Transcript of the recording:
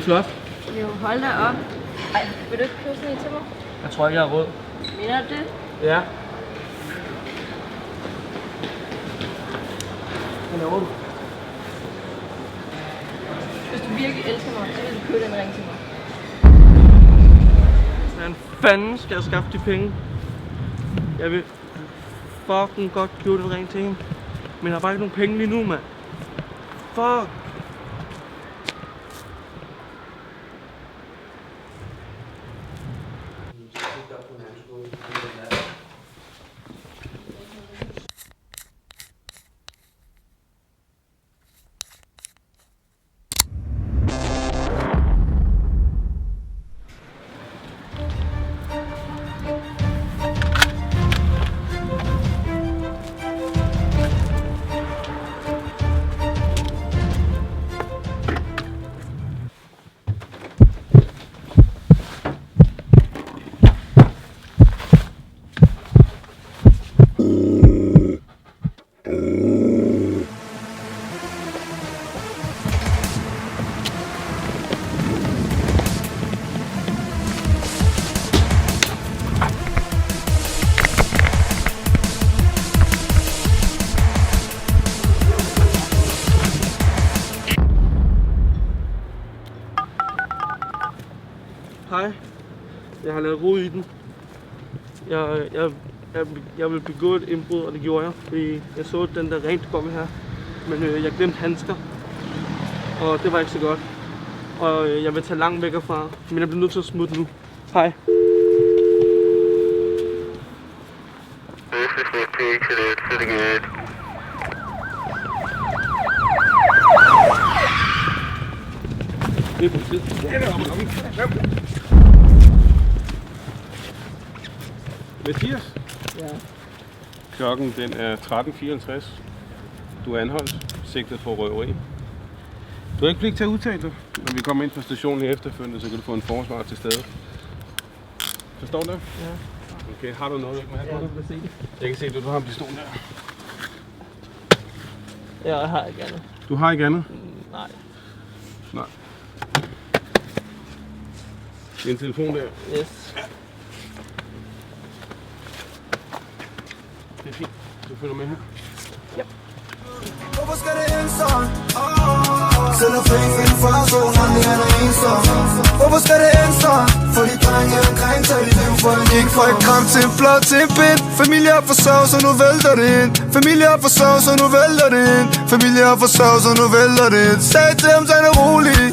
Det er flot. Jo, hold da op. Ej, vil du ikke købe sådan en til mig? Jeg tror ikke, jeg har råd. Mener du det? Ja. Hvad laver du? Hvis du virkelig elsker mig, så vil du købe den ring til mig. Hvordan fanden skal jeg skaffe de penge? Jeg vil fucking godt købe den ring til hende. Men jeg har bare ikke nogen penge lige nu, mand. Fuck. Hej. Jeg har lavet rod i den. Jeg vil begå et indbrud, og det gjorde jeg, fordi jeg så den der rent bokke her. Men jeg glemte handsker, og det var ikke så godt. Og jeg vil tage langt væk herfra, men jeg bliver nødt til at smutte nu. Hej. Det er politiet. Mathias? Ja. Klokken den er 13.54. Du er anholdt, sigtet for røveri. Du har ikke pligt til at udtale dig. Når vi kommer ind på stationen efterfølgende, så kan du få en forsvar til stede. Forstår du? Ja. Okay, har du noget, du ikke må have? Ja, du kan se det. Jeg kan se, at du har en pistol der. Ja, jeg har ikke andet. Du har ikke andet? Nej. Nej. Det er en telefon der. Yes. Det er fint. Du følger med her. Yep. Hvorfor skal det ende sådan? Selvom for ikke finde for så aldrig er der ensom. Hvorfor skal det ende sådan? For de drenge er omkring, så de lever for en gik fra et kram til en flot til en pind. Familie har forsørget, så nu vælter det ind. Familie har forsørget, så nu vælter det ind. Familie har forsørget, så nu vælter det ind. Sag til dem, så er det roligt.